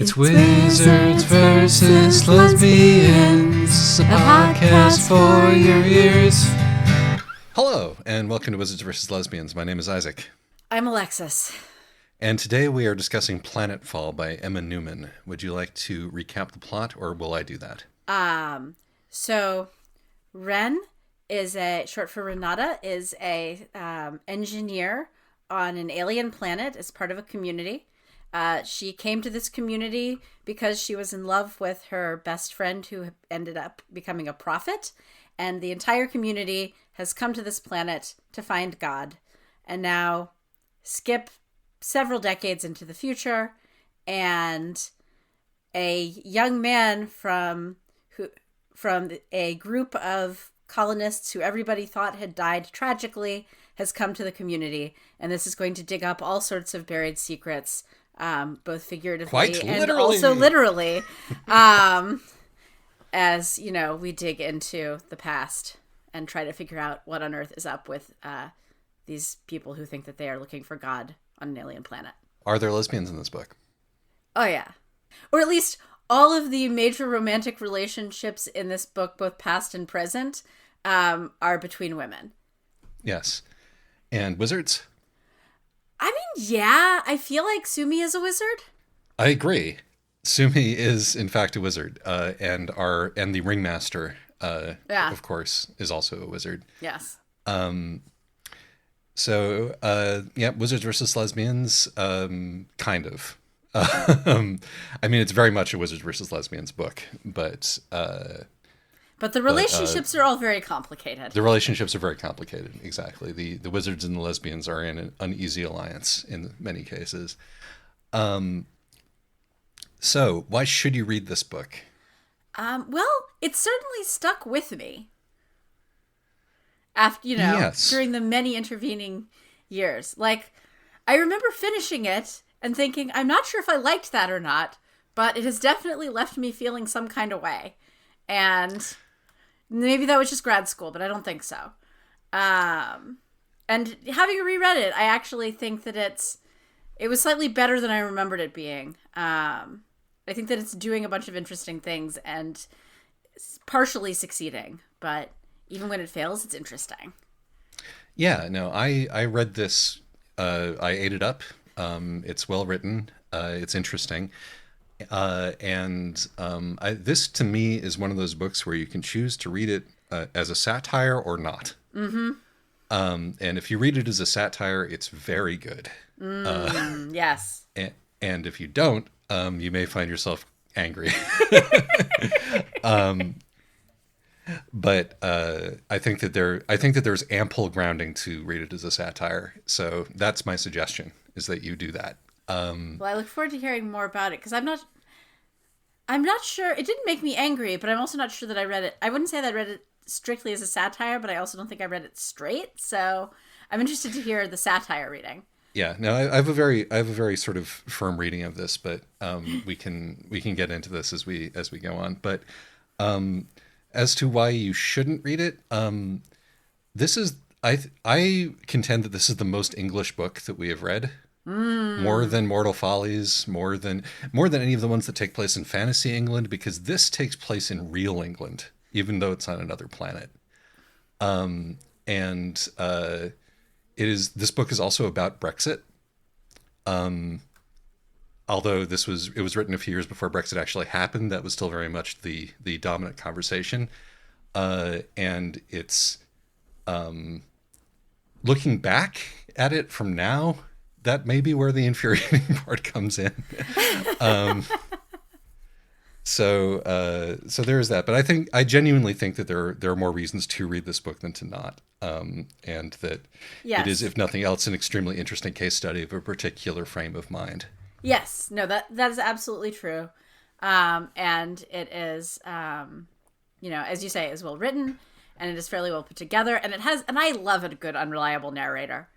It's Wizards versus Lesbians, a podcast for your ears. Hello, and welcome to Wizards versus Lesbians. My name is Isaac. I'm Alexis. And today we are discussing Planetfall by Emma Newman. Would you like to recap the plot, or will I do that? So Ren is short for Renata, is a engineer on an alien planet as part of a community. She came to this community because she was in love with her best friend who ended up becoming a prophet. And the entire community has come to this planet to find God. And now skip several decades into the future, and a young man from a group of colonists who everybody thought had died tragically has come to the community. And this is going to dig up all sorts of buried secrets, both figuratively and also literally, as you know, we dig into the past and try to figure out what on earth is up with these people who think that they are looking for God on an alien planet. Are there lesbians in this book? Oh yeah, or at least all of the major romantic relationships in this book, both past and present, are between women. Yes. And wizards? I mean, yeah, I feel like Sumi is a wizard. I agree. Sumi is, in fact, a wizard, and the ringmaster, of course, is also a wizard. Yes. So, wizards versus lesbians, kind of. I mean, it's very much a wizards versus lesbians book, but the relationships are all very complicated. The relationships are very complicated, exactly. The wizards and the lesbians are in an uneasy alliance in many cases. So, why should you read this book? Well, it certainly stuck with me. After, yes. During the many intervening years. Like, I remember finishing it and thinking, I'm not sure if I liked that or not, but it has definitely left me feeling some kind of way. And maybe that was just grad school, but I don't think so. And having reread it, I actually think that it was slightly better than I remembered it being. I think that it's doing a bunch of interesting things and partially succeeding, but even when it fails, it's interesting. Yeah, no, I read this, I ate it up. It's well written. It's interesting. This to me is one of those books where you can choose to read it as a satire or not. Mm-hmm. And if you read it as a satire, it's very good. Yes. And if you don't, you may find yourself angry. But I think that there's ample grounding to read it as a satire. So that's my suggestion, is that you do that. Well, I look forward to hearing more about it, because I'm not sure. It didn't make me angry, but I'm also not sure that I read it. I wouldn't say that I read it strictly as a satire, but I also don't think I read it straight. So I'm interested to hear the satire reading. Yeah, no, I have a very sort of firm reading of this, but we can get into this as we go on. But as to why you shouldn't read it, this is I contend that this is the most English book that we have read. More than Mortal Follies, more than any of the ones that take place in fantasy England, because this takes place in real England, even though it's on another planet. This book is also about Brexit. Although it was written a few years before Brexit actually happened, that was still very much the dominant conversation. And it's looking back at it from now, that may be where the infuriating part comes in. So there is that. But I genuinely think that there are more reasons to read this book than to not. And that It is, if nothing else, an extremely interesting case study of a particular frame of mind. Yes, no, that is absolutely true. And it is, as you say, is well written, and it is fairly well put together, and I love a good unreliable narrator.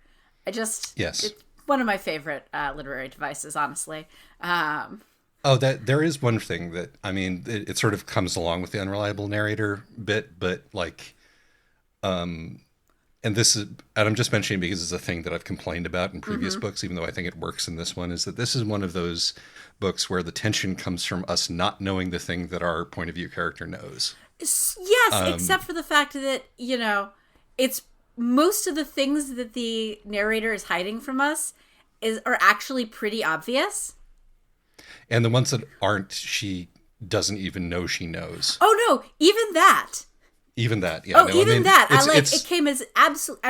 Yes. It's one of my favorite literary devices, honestly. That there is one thing that, I mean, it sort of comes along with the unreliable narrator bit, but like, and this is, and I'm just mentioning because it's a thing that I've complained about in previous books, even though I think it works in this one, is that this is one of those books where the tension comes from us not knowing the thing that our point of view character knows. Yes, except for the fact that, it's most of the things that the narrator is hiding from us are actually pretty obvious. And the ones that aren't, she doesn't even know she knows. Oh no, even that. Even that, yeah. Oh, no, even that. It came as absolute.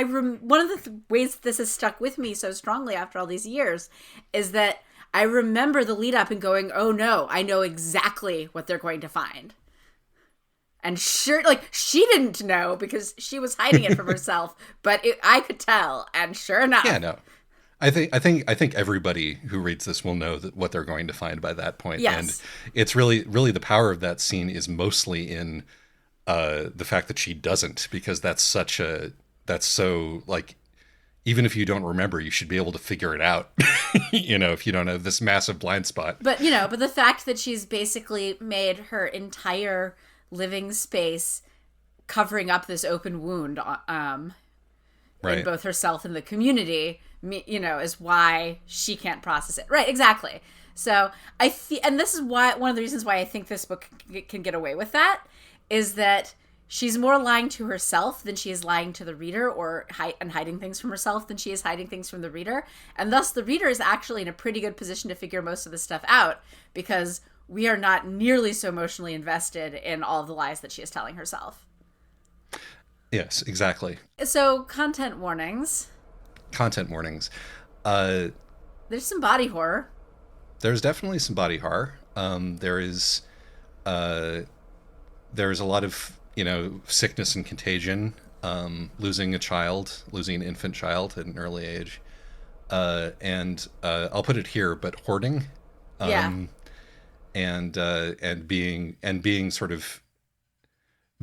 One of the ways that this has stuck with me so strongly after all these years is that I remember the lead up and going, "Oh no, I know exactly what they're going to find." And sure, she didn't know because she was hiding it from herself, but I could tell. And sure enough, yeah, no. I think everybody who reads this will know that what they're going to find by that point. Yes. And it's really the power of that scene is mostly in the fact that she doesn't, because that's so like, even if you don't remember, you should be able to figure it out. If you don't have this massive blind spot. But the fact that she's basically made her entire living space covering up this open wound Right. in both herself and the community, is why she can't process it. Right, exactly. So and this is why one of the reasons why I think this book can get away with that is that she's more lying to herself than she is lying to the reader, or hiding things from herself than she is hiding things from the reader. And thus the reader is actually in a pretty good position to figure most of this stuff out, because we are not nearly so emotionally invested in all of the lies that she is telling herself. Yes, exactly. So, content warnings. There's some body horror. There's definitely some body horror. There's a lot of, sickness and contagion, losing an infant child at an early age. And I'll put it here, but hoarding. Yeah. And being sort of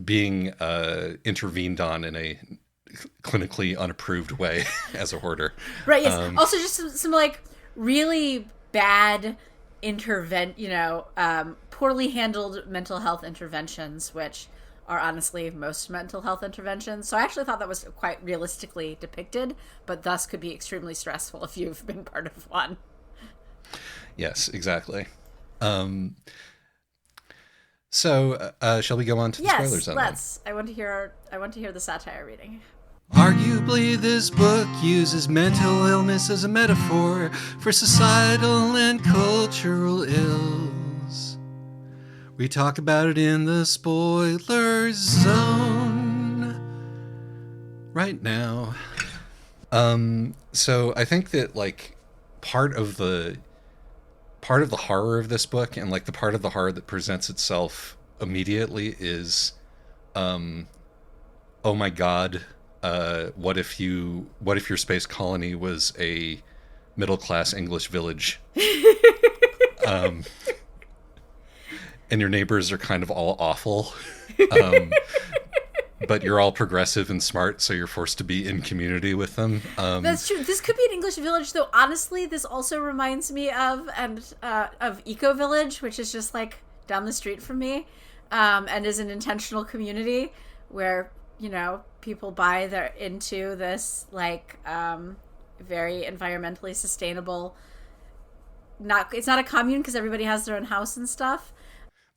being intervened on in a clinically unapproved way as a hoarder. Right, yes. Also just some like really bad poorly handled mental health interventions, which are honestly most mental health interventions. So I actually thought that was quite realistically depicted, but thus could be extremely stressful if you've been part of one. Yes, exactly. So shall we go on to the spoilers? Yes, let's. I want to hear the satire reading. Arguably, this book uses mental illness as a metaphor for societal and cultural ills. We talk about it in the spoiler zone right now. So I think that part of the horror of this book, and the part of the horror that presents itself immediately, is, oh my God, what if your space colony was a middle-class English village? And your neighbors are kind of all awful. But you're all progressive and smart, so you're forced to be in community with them. That's true. This could be an English village, though. Honestly, this also reminds me of Eco Village, which is just down the street from me, and is an intentional community where people buy into this very environmentally sustainable. It's not a commune because everybody has their own house and stuff.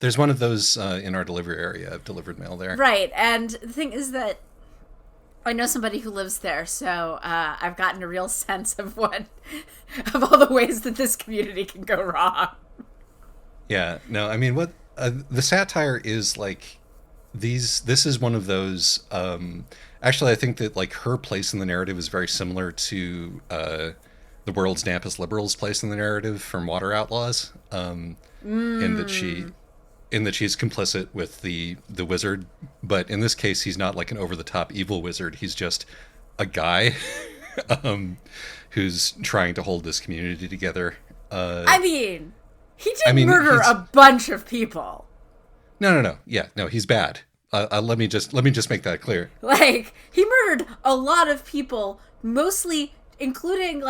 There's one of those in our delivery area. I've delivered mail there. Right, and the thing is that I know somebody who lives there, so I've gotten a real sense of all the ways that this community can go wrong. Yeah, no, I mean, what the satire is this is one of those. Actually, I think that her place in the narrative is very similar to the world's dampest liberals' place in the narrative from Water Outlaws, in that she's complicit with the wizard, but in this case he's not an over-the-top evil wizard. He's just a guy who's trying to hold this community together. He didn't murder a bunch of people. No. Yeah, no, he's bad. Let me just make that clear. He murdered a lot of people, mostly including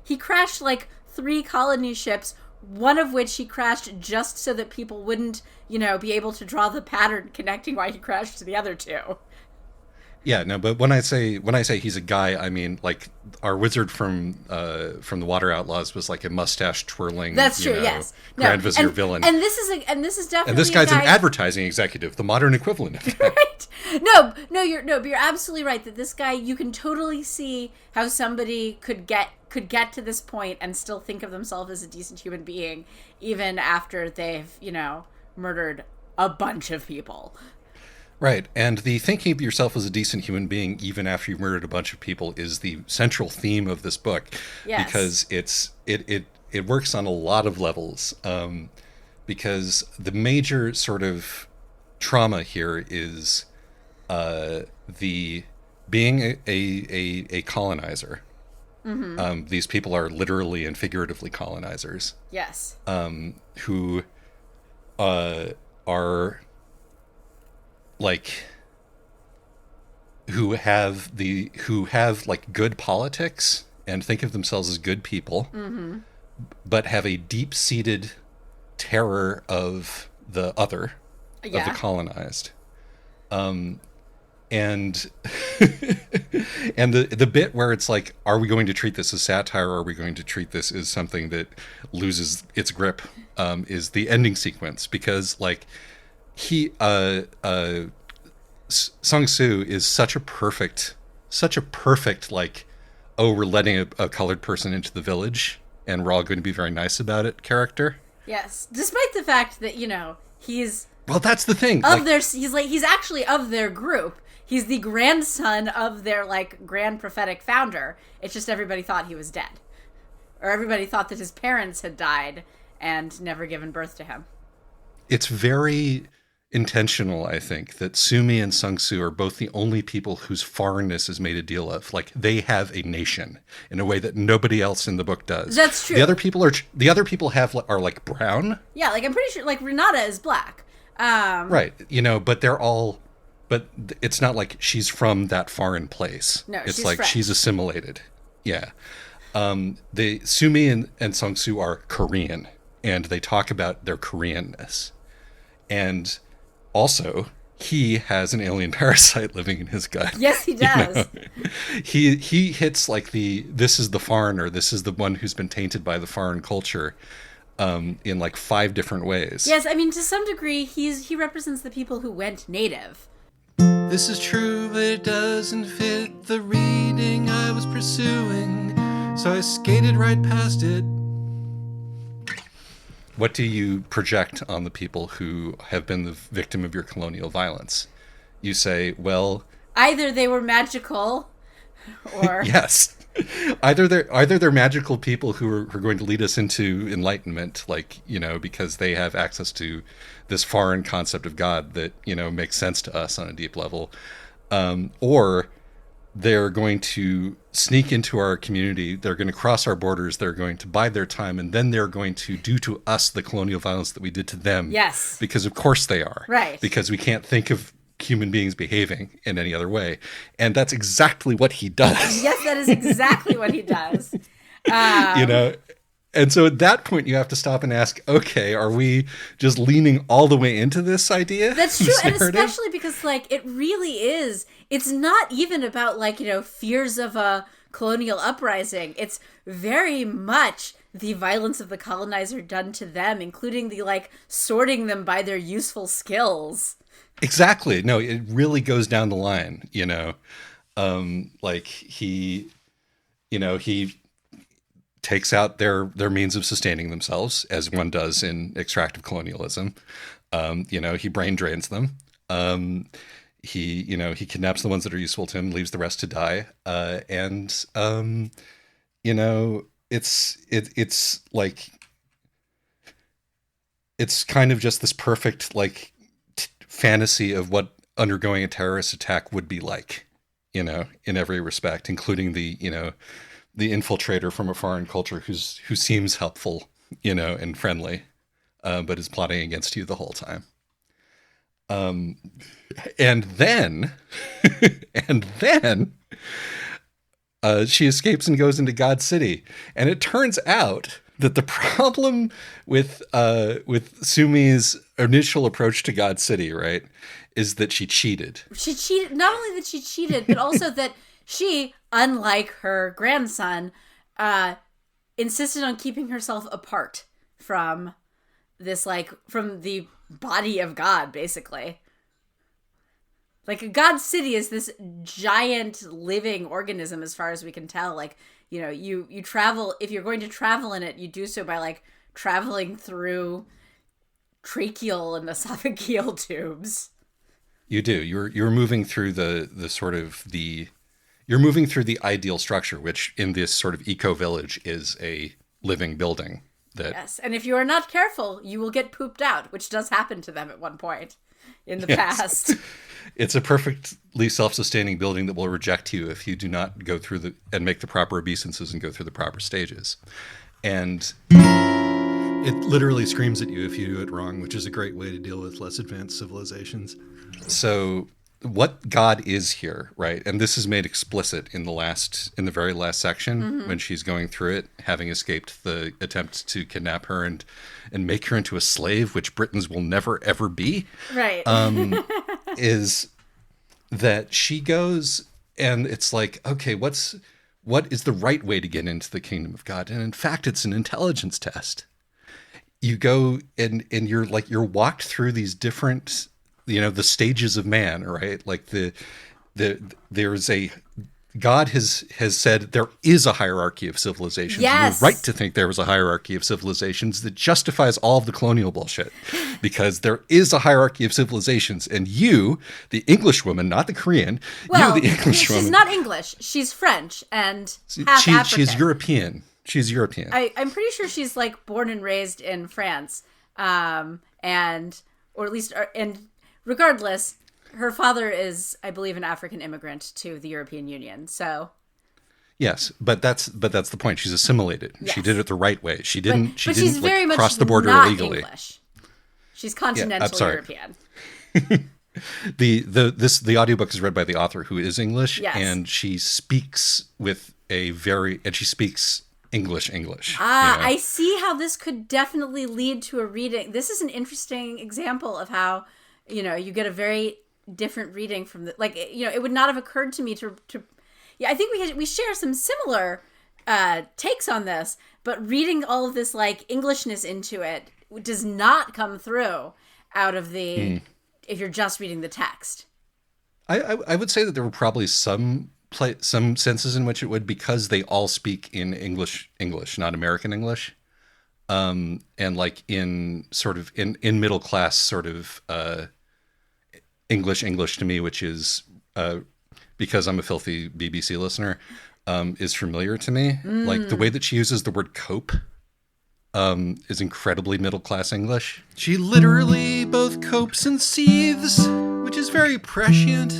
he crashed 3 colony ships, one of which he crashed just so that people wouldn't, be able to draw the pattern connecting why he crashed to the other 2. Yeah, no, but when I say he's a guy, I mean like our wizard from the Water Outlaws was like a mustache twirling, That's true. Yes. No. Grand Vizier villain, And this is and definitely this guy's a an guy, advertising executive, the modern equivalent of that. right? But you're absolutely right that this guy, you can totally see how somebody could get to this point and still think of themselves as a decent human being, even after they've murdered a bunch of people. Right, and the thinking of yourself as a decent human being even after you've murdered a bunch of people is the central theme of this book, Yes. because it works on a lot of levels. Because the major sort of trauma here is the being a colonizer. These people are literally and figuratively colonizers, Yes. who are like who have like good politics and think of themselves as good people, but have a deep-seated terror of the other, of the Yeah. colonized. And and the bit where it's like, are we going to treat this as satire, or are we going to treat this as something that loses its grip, is the ending sequence, because like he Sung Soo is such a perfect like, oh, we're letting a colored person into the village and we're all going to be very nice about it character. Yes. Despite the fact that he's Well, that's the thing. of Like, their he's actually of their group. He's the grandson of their grand prophetic founder. It's just everybody thought he was dead, or everybody thought that his parents had died and never given birth to him. it's very intentional, I think, that Sumi and Sung Soo are both the only people whose foreignness is made a deal of. Like, they have a nation in a way that nobody else in the book does. That's true. The other people are like brown. Yeah, like I'm pretty sure Renata is black. Right, but it's not like she's from that foreign place. No, it's she's like French. she's assimilated. Yeah. The Sumi and Sung Soo are Korean, and they talk about their Koreanness. And also, he has an alien parasite living in his gut. Yes, he does. He hits like this is the foreigner, this is the one who's been tainted by the foreign culture, in like 5 different ways. Yes, I mean, to some degree, he represents the people who went native. This is true, but it doesn't fit the reading I was pursuing, so I skated right past it. What do you project on the people who have been the victim of your colonial violence? You say, well, Either they were magical, or yes. Either they're magical people who are going to lead us into enlightenment, like, because they have access to this foreign concept of God that, makes sense to us on a deep level. Or they're going to sneak into our community, they're going to cross our borders, they're going to bide their time, and then they're going to do to us the colonial violence that we did to them. Yes. Because of course they are. Right. Because we can't think of human beings behaving in any other way. And that's exactly what he does. Yes, that is exactly what he does. And so at that point you have to stop and ask, okay, are we just leaning all the way into this idea? That's true, this and narrative? especially because it really is. It's not even about fears of a colonial uprising. It's very much the violence of the colonizer done to them, including the sorting them by their useful skills. Exactly. No, it really goes down the line, he takes out their means of sustaining themselves, as one does in extractive colonialism. He brain drains them. He kidnaps the ones that are useful to him, leaves the rest to die. It's kind of just this perfect fantasy of what undergoing a terrorist attack would be like, in every respect, including the infiltrator from a foreign culture who seems helpful, and friendly, but is plotting against you the whole time. And then, she escapes and goes into God's City, and it turns out that the problem with Sumi's initial approach to God City, right, is that she cheated. She cheated. Not only that she cheated, but also that she, unlike her grandson, insisted on keeping herself apart from this, like, from the body of God, basically. Like, a God City is this giant living organism, as far as we can tell. Like, you know, you travel, if you're going to travel in it, you do so by, like, traveling through tracheal and esophageal tubes. You do. You're moving through the sort of the you're moving through the ideal structure, which in this sort of eco village is a living building. That Yes, and if you are not careful, you will get pooped out, which does happen to them at one point in the past. It's a perfectly self-sustaining building that will reject you if you do not go through and make the proper obeisances and go through the proper stages. And it literally screams at you if you do it wrong, which is a great way to deal with less advanced civilizations. So what God is here, right? And this is made explicit in the very last section when she's going through it, having escaped the attempt to kidnap her and make her into a slave, which Britons will never ever be. Right. Is that she goes and it's like, okay, what is the right way to get into the kingdom of God? And in fact, it's an intelligence test. You go and you're walked through these different, the stages of man, right? Like there's a God has said there is a hierarchy of civilizations. Yes. You're right to think there was a hierarchy of civilizations that justifies all of the colonial bullshit, because there is a hierarchy of civilizations, and you, the English woman, not the Korean, Well, you, the English woman, she's not English. She's French and half African. She's European. She's European. I'm pretty sure she's, like, born and raised in France, and regardless, her father is, I believe, an African immigrant to the European Union. So, yes, but that's the point. She's assimilated. Yes. She did it the right way. She didn't. She didn't she's very much cross the border not illegally. English. She's continental European. The audiobook is read by the author, who is English, yes. and she speaks she speaks English. I see how this could definitely lead to a reading. This is an interesting example of how, you get a very different reading from it would not have occurred to me to I think we share some similar takes on this, but reading all of this, like, Englishness into it does not come through out of the if you're just reading the text. I would say that there were probably some senses in which it would, because they all speak in English, not American English, and like in sort of in middle class sort of English to me, which is because I'm a filthy BBC listener, is familiar to me. Like the way that she uses the word cope is incredibly middle class English. She literally both copes and seethes, which is very prescient.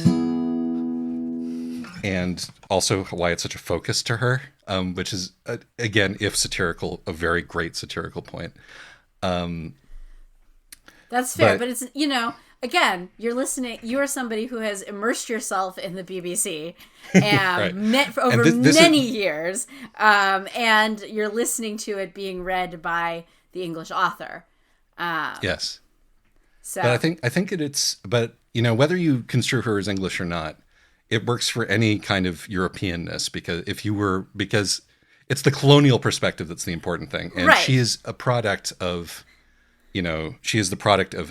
And also why it's such a focus to her, which is, again, if satirical, a very great satirical point. That's fair, but it's, again, you're listening, you are somebody who has immersed yourself in the BBC and for over many years, and you're listening to it being read by the English author. Yes. So, but I think but whether you construe her as English or not, it works for any kind of Europeanness, because because it's the colonial perspective that's the important thing. And she is a product of, she is the product of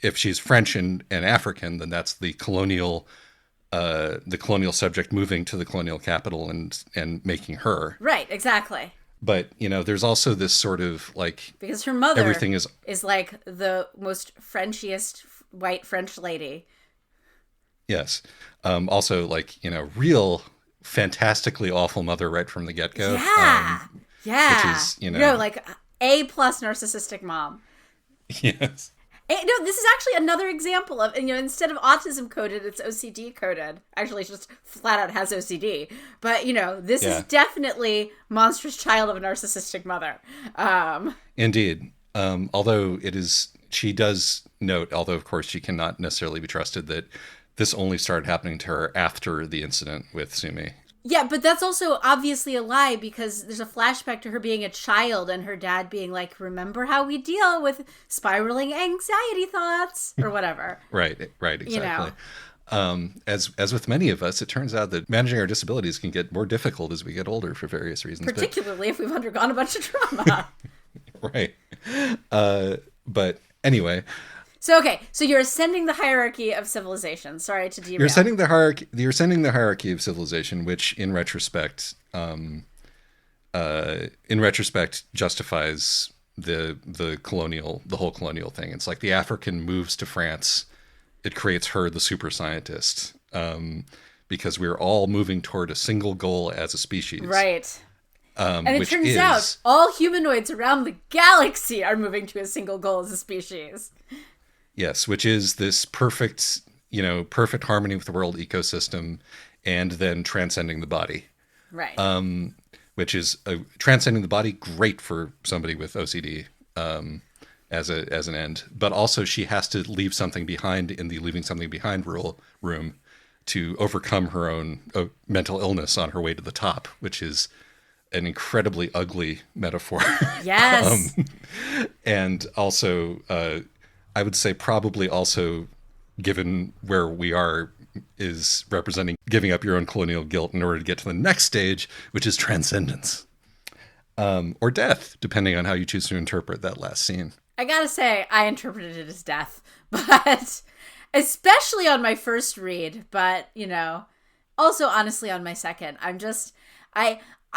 if she's French and African, then that's the colonial subject moving to the colonial capital and making her. Right, exactly. But, there's also this sort of like, because her mother everything is like the most Frenchiest white French lady. Yes. Also, like, real fantastically awful mother right from the get-go. Yeah. Which is, like A+ narcissistic mom. Yes. No, this is actually another example of, instead of autism coded, it's OCD coded. Actually, it's just flat out has OCD. But, this is definitely monstrous child of a narcissistic mother. Indeed. Although she does note, although of course she cannot necessarily be trusted, that this only started happening to her after the incident with Sumi. Yeah, but that's also obviously a lie because there's a flashback to her being a child and her dad being like, remember how we deal with spiraling anxiety thoughts or whatever. Right, right, You exactly. know, As with many of us, it turns out that managing our disabilities can get more difficult as we get older for various reasons. particularly if we've undergone a bunch of trauma. Right. But anyway, So, okay, so you're ascending the hierarchy of civilization. Sorry to derail. you're ascending the hierarchy. You're ascending the hierarchy of civilization, which, in retrospect, justifies the whole colonial thing. It's like the African moves to France, it creates her the super scientist, because we're all moving toward a single goal as a species. Right. And it which turns is, out all humanoids around the galaxy are moving to a single goal as a species. Yes, which is this perfect, perfect harmony with the world ecosystem, and then transcending the body. Right. Which is transcending the body, great for somebody with OCD as an end. But also she has to leave something behind in the leaving something behind room to overcome her own mental illness on her way to the top, which is an incredibly ugly metaphor. Yes. And also, I would say probably also, given where we are, is representing giving up your own colonial guilt in order to get to the next stage, which is transcendence. Or death, depending on how you choose to interpret that last scene. I gotta say, I interpreted it as death, but especially on my first read, but, also honestly on my second.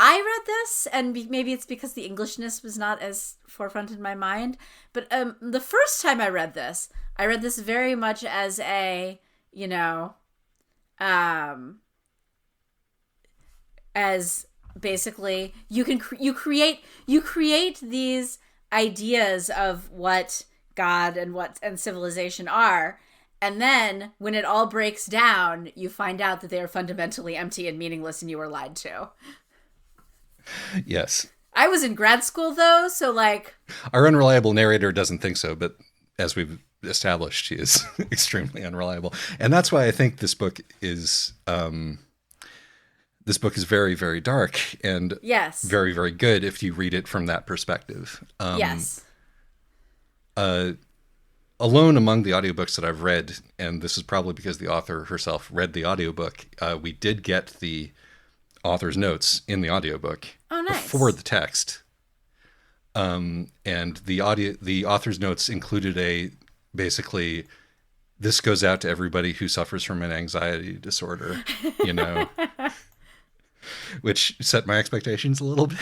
I read this, and maybe it's because the Englishness was not as forefront in my mind, but the first time I read this very much as a, as basically you create these ideas of what God and civilization are, and then when it all breaks down, you find out that they are fundamentally empty and meaningless, and you were lied to. Yes. I was in grad school, though, so, Our unreliable narrator doesn't think so, but as we've established, she is extremely unreliable. And that's why I think this book is very, very dark and yes, very, very good if you read it from that perspective. Yes. Alone among the audiobooks that I've read, and this is probably because the author herself read the audiobook, we did get the author's notes in the audiobook. Oh, nice. Before the text. And the author's notes included basically, this goes out to everybody who suffers from an anxiety disorder, which set my expectations a little bit.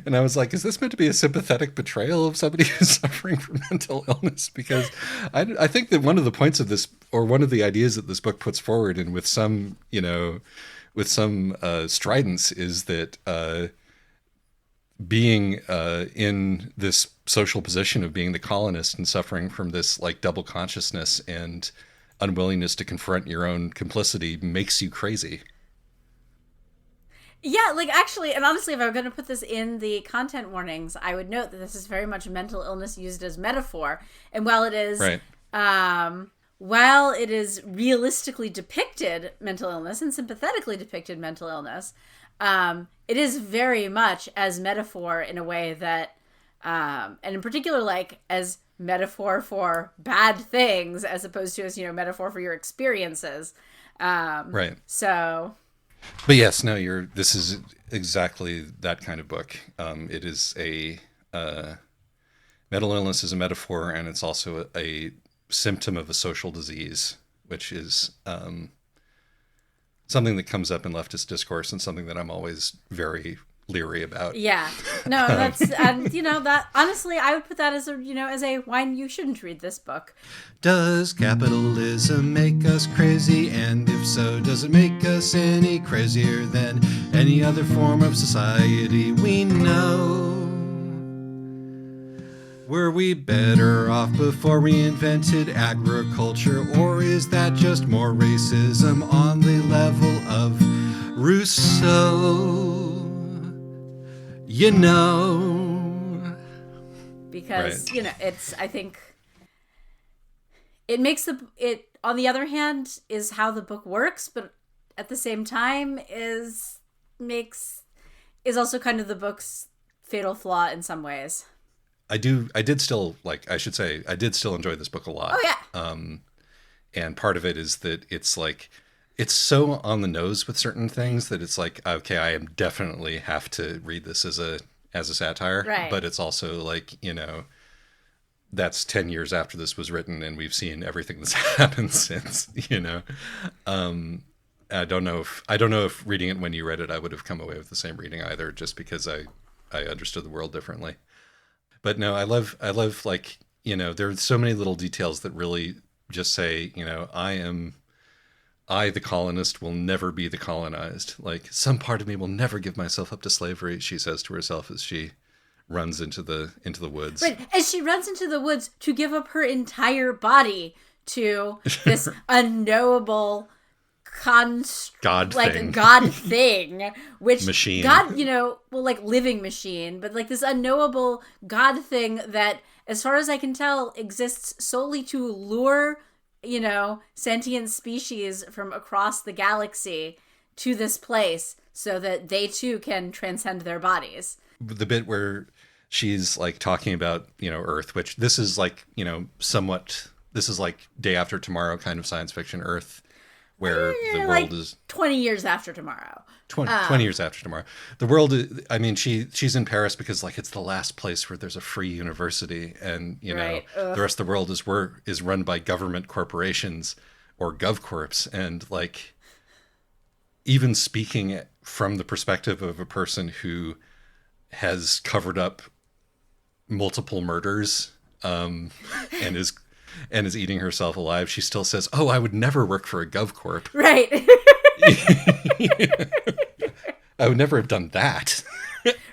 And I was like, is this meant to be a sympathetic portrayal of somebody who's suffering from mental illness? Because I think that one of the points of this, or one of the ideas that this book puts forward, and with some, stridence, is that being in this social position of being the colonist and suffering from this double consciousness and unwillingness to confront your own complicity makes you crazy. Yeah, actually, and honestly, if I were going to put this in the content warnings, I would note that this is very much mental illness used as metaphor. And while it is, right. While it is realistically depicted mental illness and sympathetically depicted mental illness, it is very much as metaphor in a way that, and in particular, as metaphor for bad things as opposed to as, metaphor for your experiences. Right. So... But yes, no, this is exactly that kind of book. It is mental illness is a metaphor, and it's also a symptom of a social disease, which is something that comes up in leftist discourse and something that I'm always very leery about. Yeah, no, that's that honestly, I would put that as a why you shouldn't read this book. Does capitalism make us crazy? And if so, does it make us any crazier than any other form of society we know? Were we better off before we invented agriculture? Or is that just more racism on the level of Rousseau? Because, right. it's, I think, it makes on the other hand, is how the book works, but at the same time is also kind of the book's fatal flaw in some ways. I did still enjoy this book a lot. Oh yeah. And part of it is that it's like, it's so on the nose with certain things that it's like, okay, I am definitely have to read this as a satire. Right. But it's also like, that's 10 years after this was written and we've seen everything that's happened since, I don't know if reading it when you read it, I would have come away with the same reading either, just because I understood the world differently. But no, I love like, there are so many little details that really just say, I, the colonist, will never be the colonized. Like, some part of me will never give myself up to slavery, she says to herself as she runs into the woods. Right, as she runs into the woods to give up her entire body to this unknowable God thing, which machine. God, like living machine, but like this unknowable God thing that, as far as I can tell, exists solely to lure, sentient species from across the galaxy to this place so that they too can transcend their bodies. The bit where she's like talking about, Earth, which this is like, this is like Day After Tomorrow kind of science fiction Earth, where the world is 20 years after tomorrow. 20 years after tomorrow. The world is, I mean, she's in Paris because like it's the last place where there's a free university, and Right. the rest of the world is run by government corporations or GovCorps, and like, even speaking from the perspective of a person who has covered up multiple murders and is eating herself alive, she still says, "Oh, I would never work for a GovCorp." Right. I would never have done that.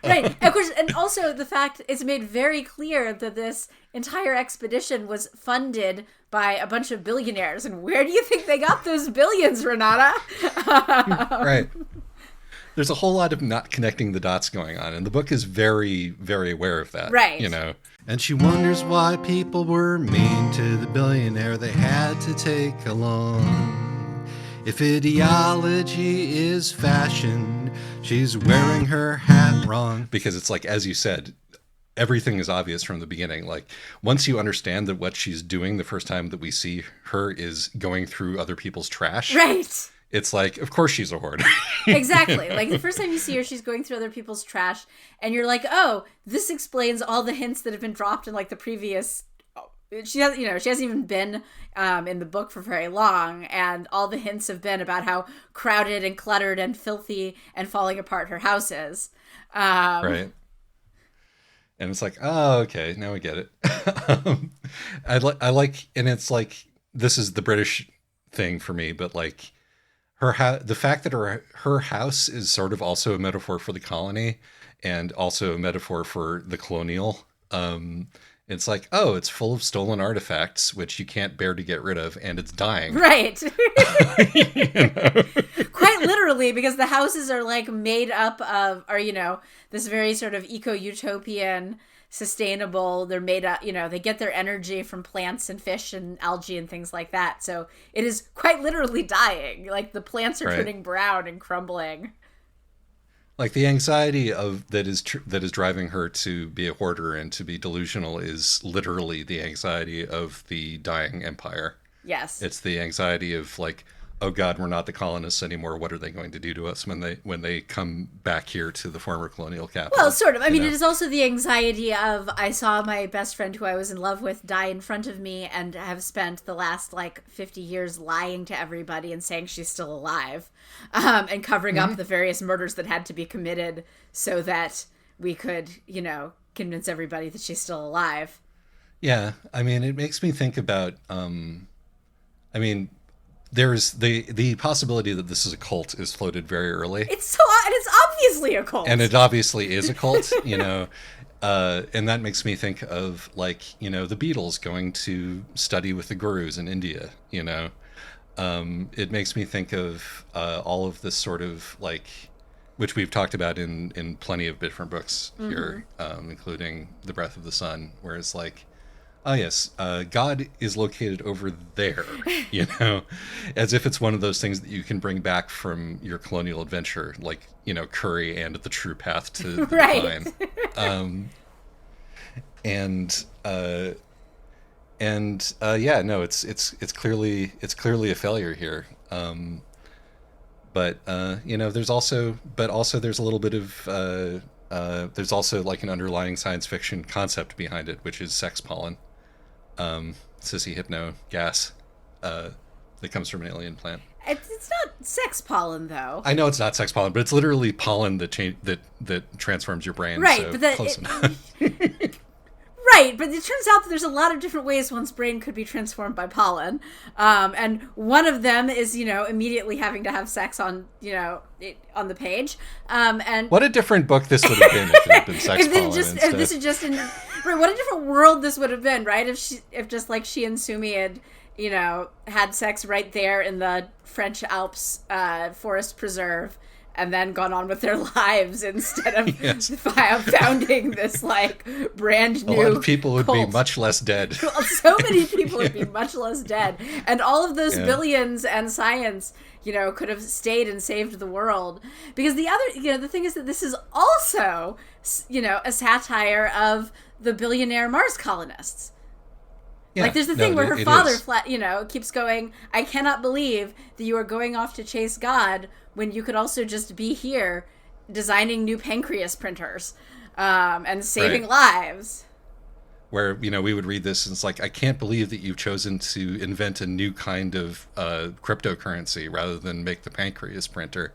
Right. Of course, and also the fact it's made very clear that this entire expedition was funded by a bunch of billionaires. And where do you think they got those billions, Renata? Right. There's a whole lot of not connecting the dots going on, and the book is very, very aware of that. Right. And she wonders why people were mean to the billionaire they had to take along. If ideology is fashion, she's wearing her hat wrong. Because it's like, as you said, everything is obvious from the beginning. Like, once you understand that what she's doing the first time that we see her is going through other people's trash. Right. It's like, of course she's a hoarder. Exactly. Like, the first time you see her, she's going through other people's trash, and you're like, oh, this explains all the hints that have been dropped in like the previous. She hasn't even been in the book for very long, and all the hints have been about how crowded and cluttered and filthy and falling apart her house is. Right. And it's like, oh, okay, now we get it. I like, and it's like, this is the British thing for me, but like, the fact that her house is sort of also a metaphor for the colony and also a metaphor for the colonial. It's like, oh, it's full of stolen artifacts, which you can't bear to get rid of, and it's dying. Right. Quite literally, because the houses are like made up of, this very sort of eco-utopian, sustainable, they're made up, they get their energy from plants and fish and algae and things like that. So it is quite literally dying. Like, the plants are turning brown and crumbling. Like, the anxiety that is driving her to be a hoarder and to be delusional is literally the anxiety of the dying empire. Yes. It's the anxiety of like, oh God, we're not the colonists anymore. What are they going to do to us when they come back here to the former colonial capital? Well, sort of. I mean, it is also the anxiety of, I saw my best friend who I was in love with die in front of me and have spent the last 50 years lying to everybody and saying she's still alive, and covering up the various murders that had to be committed so that we could, convince everybody that she's still alive. Yeah. I mean, it makes me think about, there's the possibility that this is a cult is floated very early. And it's obviously a cult. And it obviously is a cult, and that makes me think of the Beatles going to study with the gurus in India, It makes me think of all of this sort of which we've talked about in plenty of different books here, including The Breath of the Sun, where it's like, oh yes, God is located over there, you know, as if it's one of those things that you can bring back from your colonial adventure, like, you know, Curry and the true path to the Right. divine. And yeah, no, it's clearly a failure here. But you know, there's also there's a little bit of there's also like an underlying science fiction concept behind it, which is sex pollen, sissy hypno gas, that comes from an alien plant. It's not sex pollen, though. I know it's not sex pollen, but it's literally pollen that that transforms your brain. Right, so but close enough. Right, but it turns out that there's a lot of different ways one's brain could be transformed by pollen, and one of them is, you know, immediately having to have sex on, you know, on the page, and What a different book this would have been if it had been sex pollen instead. if this is just in right, what a different world this would have been, right? If just like she and Sumi had, you know, had sex right there in the French Alps forest preserve, and then gone on with their lives instead of Yes. founding this like brand A new lot of people would be cult. much less dead. So many people would be much less dead, and all of those Yeah. billions and science, you know, could have stayed and saved the world. Because the other, you know, the thing is that this is also, you know, a satire of the billionaire Mars colonists. Yeah, Like, there's the no, thing where her it father, is. you know, keeps going, I cannot believe that you are going off to chase God when you could also just be here designing new pancreas printers and saving lives. Where, you know, we would read this and it's like, I can't believe that you've chosen to invent a new kind of cryptocurrency rather than make the pancreas printer.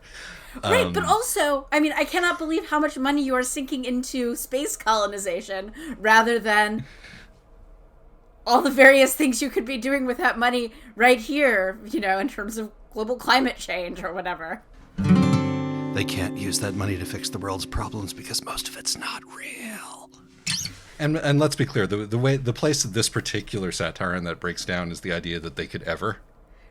Right, but also, I mean, I cannot believe how much money you are sinking into space colonization rather than all the various things you could be doing with that money right here, you know, in terms of global climate change or whatever. They can't use that money to fix the world's problems because most of it's not real. And let's be clear, the place that this particular satire and that breaks down is the idea that they could ever.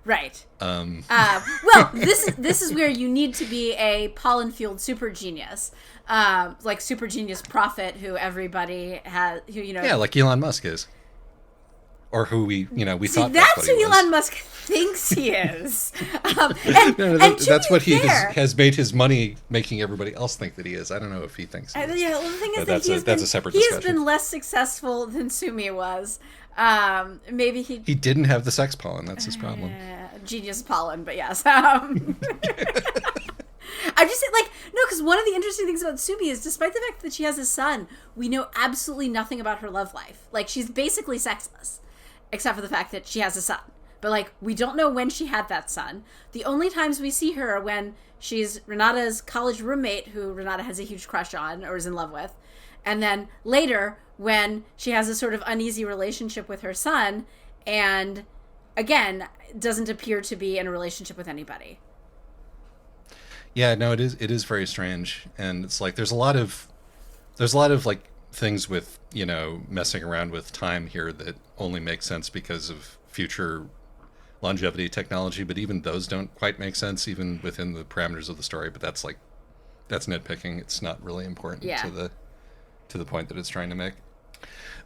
Right. Well, this is where you need to be a pollen-fueled super genius, like super genius prophet who everybody has, who, you know. Yeah, like Elon Musk is. Or who we thought That's what who he was. Elon Musk thinks he is. And That's what he fair, has made his money making everybody else think that he is. I don't know if he thinks he is. Yeah, well, the thing is But that that's a separate he has discussion. been less successcul than Sumi was. Maybe he He didn't have the sex pollen. That's his problem. genius pollen, but yes. I just like no, because one of the interesting things about Sumi is, despite the fact that she has a son, we know absolutely nothing about her love life. Like, she's basically sexless, except for the fact that she has a son. But like, we don't know when she had that son. The only times we see her are when she's Renata's college roommate, who Renata has a huge crush on or is in love with, and then later when she has a sort of uneasy relationship with her son, and again doesn't appear to be in a relationship with anybody. Yeah, no, it is very strange, and it's like there's a lot of like things with, you know, messing around with time here that only make sense because of future longevity technology, but even those don't quite make sense even within the parameters of the story. But that's nitpicking. It's not really important to the point that it's trying to make.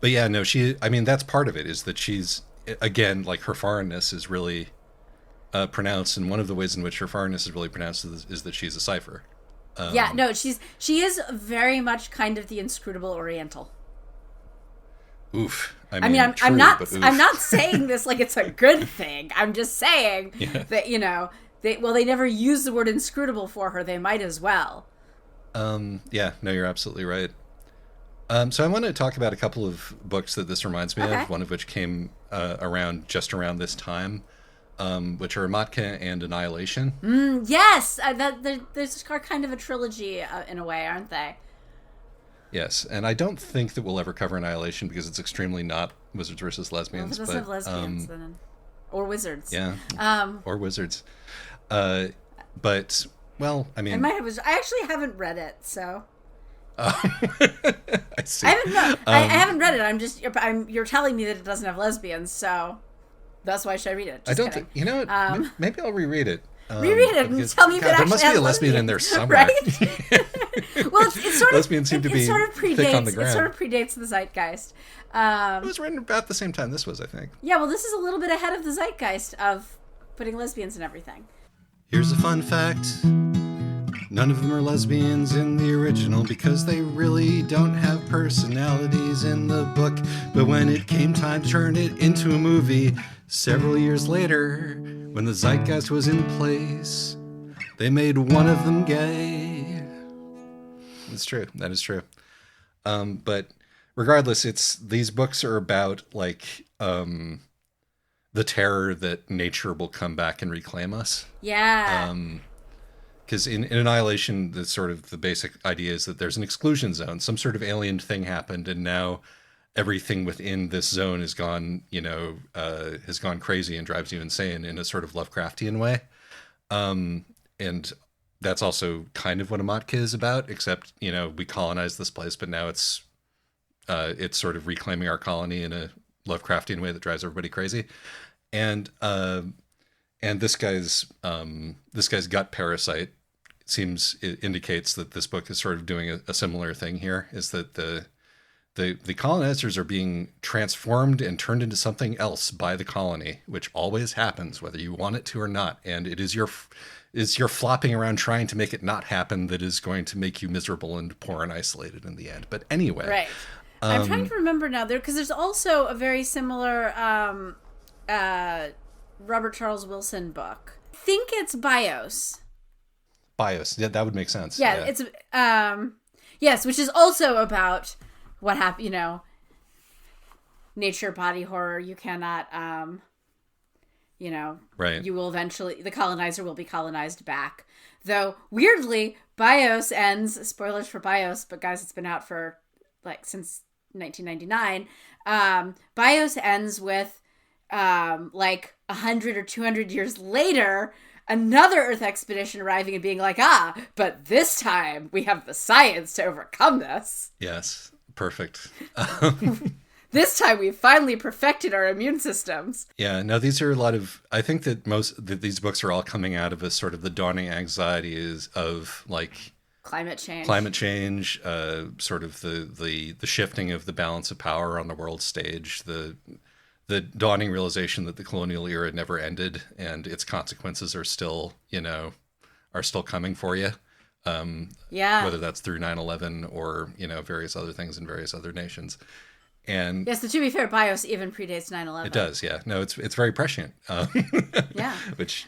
But yeah, no, I mean, that's part of it, is that she's, again, like, her foreignness is really pronounced, and one of the ways in which her foreignness is really pronounced is that she's a cipher. Yeah, no, she is very much kind of the inscrutable Oriental. Oof. I mean, I'm not saying this like it's a good thing. I'm just saying that, you know, they never use the word inscrutable for her. They might as well. Yeah, no, you're absolutely right. So I want to talk about a couple of books that this reminds me of, one of which came just around this time, which are Matka and Annihilation. Yes, there's kind of a trilogy in a way, aren't they? Yes, and I don't think that we'll ever cover Annihilation because it's extremely not Wizards versus Lesbians. Well, if it doesn't have lesbians, then, or wizards. Yeah, or wizards. But, well, I mean... I actually haven't read it, so... I see. I haven't read it. You're telling me that it doesn't have lesbians, so that's why I should read it. Just I don't kidding. think... You know what? Maybe I'll reread it. Reread it and tell me if it God, there actually must be has a lesbian in lesbians, there somewhere. right? Well, it's sort of Lesbians seem to be sort of thick on the predates. It ground. sort of predates the zeitgeist. It was written about the same time this was, I think. Yeah, well, this is a little bit ahead of the zeitgeist of putting lesbians in everything. Here's a fun fact. None of them are lesbians in the original because they really don't have personalities in the book. But when it came time to turn it into a movie, several years later, when the zeitgeist was in place, they made one of them gay. That's true. That is true. But regardless, these books are about like the terror that nature will come back and reclaim us. Yeah. Because in Annihilation, the basic idea is that there's an exclusion zone. Some sort of alien thing happened, and now everything within this zone has gone crazy and drives you insane in a sort of Lovecraftian way. And that's also kind of what Amatka is about, except, we colonized this place, but now it's sort of reclaiming our colony in a Lovecraftian way that drives everybody crazy. And this guy's gut parasite indicates that this book is sort of doing a similar thing here, is that the colonizers are being transformed and turned into something else by the colony, which always happens, whether you want it to or not. And it is your flopping around trying to make it not happen that is going to make you miserable and poor and isolated in the end. But anyway. Right. I'm trying to remember now, because there's also a very similar Robert Charles Wilson book. I think it's BIOS. BIOS. Yeah, that would make sense. Yeah. It's yes, which is also about what happened, nature body horror. You cannot right. You will eventually, the colonizer will be colonized back. Though weirdly, BIOS ends, spoilers for BIOS, but guys, it's been out for since 1999. BIOS ends with 100 or 200 years later, another Earth expedition arriving and being like, but this time we have the science to overcome this. Yes, perfect. This time we've finally perfected our immune systems. Yeah, no, these are I think that these books are all coming out of a sort of the dawning anxieties of climate change, sort of the shifting of the balance of power on the world stage, the dawning realization that the colonial era never ended and its consequences are still coming for you. Whether that's through 9/11 or, various other things in various other nations. And yes, so to be fair, BIOS even predates 9/11. It does, yeah. No, it's very prescient. Yeah. Which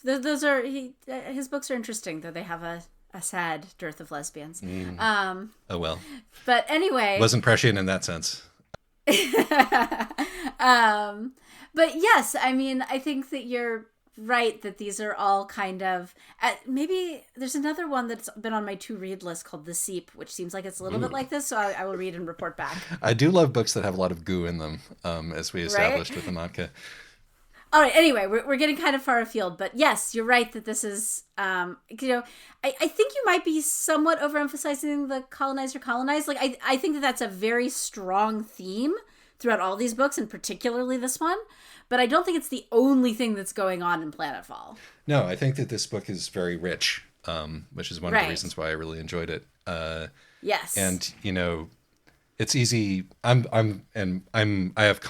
those are his books are interesting, though they have a sad dearth of lesbians. Oh well. But anyway, wasn't prescient in that sense. But yes, I mean, I think that you're right that these are all kind of maybe there's another one that's been on my to read list called The Seep, which seems like it's a little bit like this, so I will read and report back. I do love books that have a lot of goo in them, as we established with Amatka. All right, anyway, we're getting kind of far afield, but yes, you're right that this is I think you might be somewhat overemphasizing the colonizer colonized. I think that that's a very strong theme throughout all these books, and particularly this one. But I don't think it's the only thing that's going on in Planetfall. No, I think that this book is very rich, which is one of the reasons why I really enjoyed it. Yes, and it's easy. I have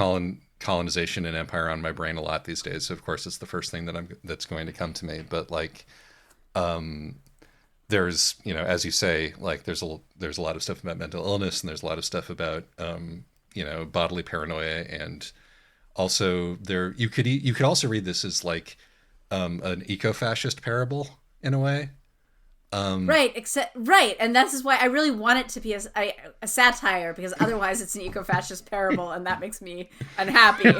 colonization and empire on my brain a lot these days. So of course, it's the first thing that's going to come to me. But there's as you say, there's a lot of stuff about mental illness, and there's a lot of stuff about bodily paranoia, and also you could also read this as an eco-fascist parable in a way. Right, and this is why I really want it to be a satire, because otherwise it's an eco-fascist parable, and that makes me unhappy.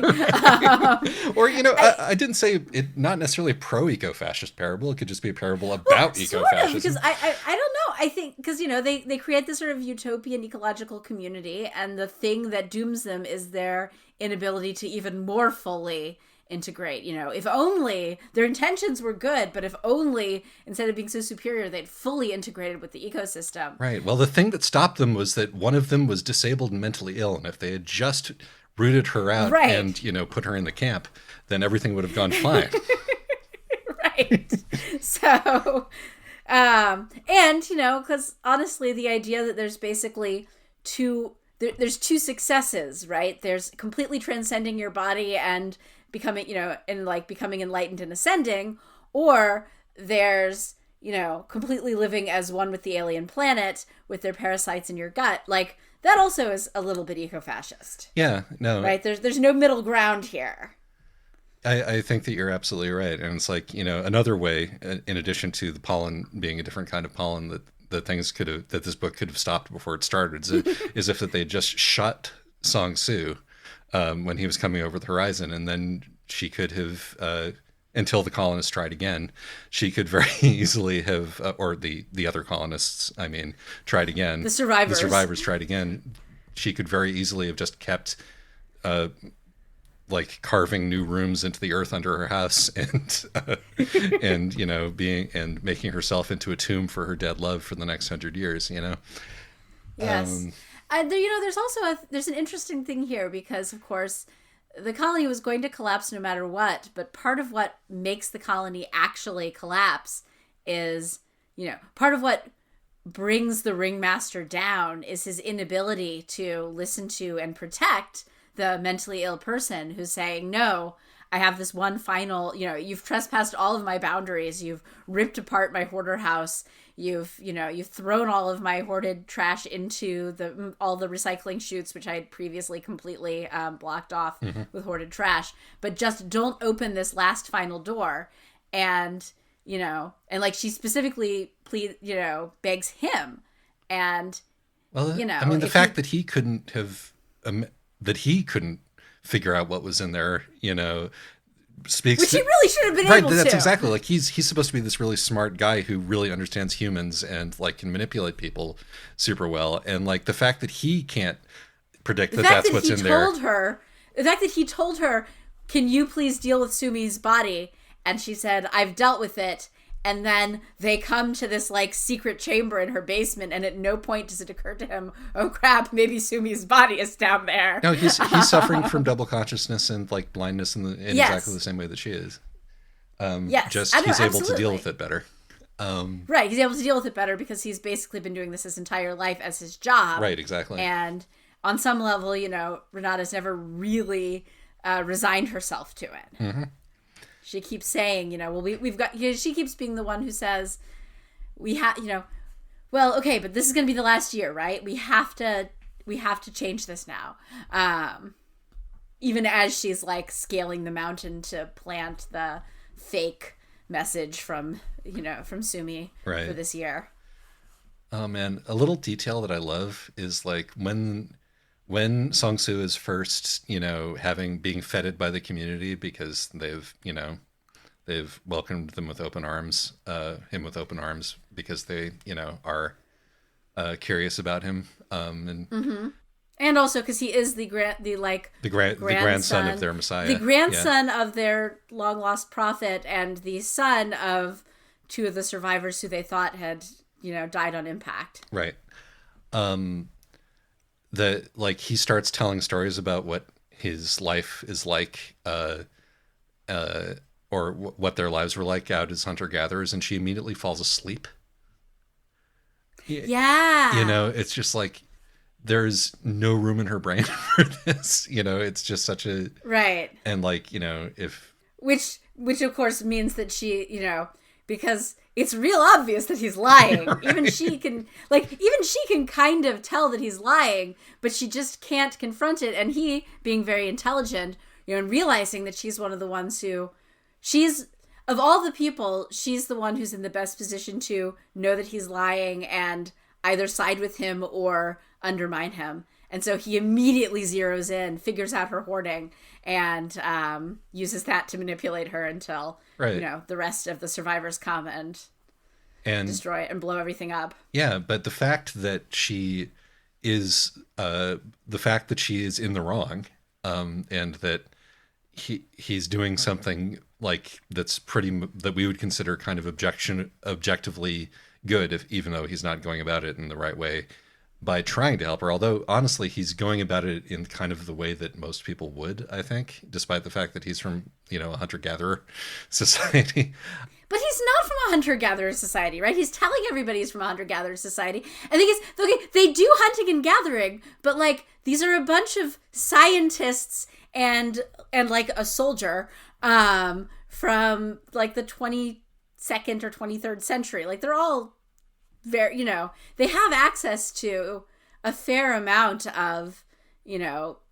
Or I didn't say it, not necessarily pro-eco-fascist parable. It could just be a parable about eco-fascism. Because I don't know. I think because they create this sort of utopian ecological community, and the thing that dooms them is their inability to even more fully integrate. If only their intentions were good, but if only instead of being so superior, they'd fully integrated with the ecosystem. Right. Well, the thing that stopped them was that one of them was disabled and mentally ill, and if they had just rooted her out and put her in the camp, then everything would have gone fine. Right. So, and, because honestly, the idea that there's basically there's two successes, right? There's completely transcending your body and becoming, and like becoming enlightened and ascending, or there's, completely living as one with the alien planet with their parasites in your gut. Like, that also is a little bit eco-fascist. Yeah, no. Right? There's no middle ground here. I think that you're absolutely right. And it's like, another way, in addition to the pollen being a different kind of pollen that this book could have stopped before it started, is if that they just shot Song Soo when he was coming over the horizon, and then she could have, until the colonists tried again, she could very easily have, or the other colonists, tried again. The survivors tried again. She could very easily have just kept like carving new rooms into the earth under her house and making herself into a tomb for her dead love for the next 100 years. Yes. And there's also there's an interesting thing here, because of course the colony was going to collapse no matter what, but part of what makes the colony actually collapse is, part of what brings the ringmaster down is his inability to listen to and protect the mentally ill person who's saying, no, I have this one final, you've trespassed all of my boundaries. You've ripped apart my hoarder house. You've thrown all of my hoarded trash into all the recycling chutes, which I had previously completely blocked off with hoarded trash. But just don't open this last final door. And, and like she specifically begs him. And, the fact that he couldn't have, that he couldn't figure out what was in there, speaks. Which he really should have been able to. That's exactly, like he's supposed to be this really smart guy who really understands humans and like can manipulate people super well, and like the fact that he can't predict that's what's in there. The fact that he told her, "Can you please deal with Sumi's body?" And she said, "I've dealt with it." And then they come to this like secret chamber in her basement, and at no point does it occur to him, oh crap, maybe Sumi's body is down there. No, he's suffering from double consciousness and like blindness in exactly the same way that she is. Yes, he's able to deal with it better. Right, he's able to deal with it better because he's basically been doing this his entire life as his job. Right, exactly. And on some level, Renata's never really resigned herself to it. Mm-hmm. She keeps saying, we've got, she keeps being the one who says, we have, well, okay, but this is going to be the last year, right? We have to change this now. Even as she's like scaling the mountain to plant the fake message from Sumi for this year. Oh man, a little detail that I love is like when Song-soo is first, being feted by the community because they've welcomed them with open arms, him with open arms because they, are curious about him, and also because he is the grandson of their Messiah, the grandson of their long lost prophet, and the son of two of the survivors who they thought had, died on impact. Right. He starts telling stories about what his life is like, or what their lives were like out as hunter-gatherers, and she immediately falls asleep. Yeah. It's just like there's no room in her brain for this. It's just such a... Right. And if... Which of course means that she, because it's real obvious that he's lying. Right. Even she can kind of tell that he's lying, but she just can't confront it. And he, being very intelligent, and realizing that she's one of the ones who... of all the people, she's the one who's in the best position to know that he's lying and either side with him or undermine him. And so he immediately zeroes in, figures out her hoarding, and uses that to manipulate her until, the rest of the survivors come and destroy it and blow everything up. Yeah, but the fact that she is in the wrong, and that he's doing something like that we would consider kind of objectively good, even though he's not going about it in the right way, by trying to help her. Although honestly, he's going about it in kind of the way that most people would, I think, despite the fact that he's from, a hunter-gatherer society. But he's not from a hunter-gatherer society, right? He's telling everybody he's from a hunter-gatherer society. I think it's, okay, they do hunting and gathering, but, like, these are a bunch of scientists and like, a soldier from, like, the 22nd or 23rd century. Like, they're all very, they have access to a fair amount of,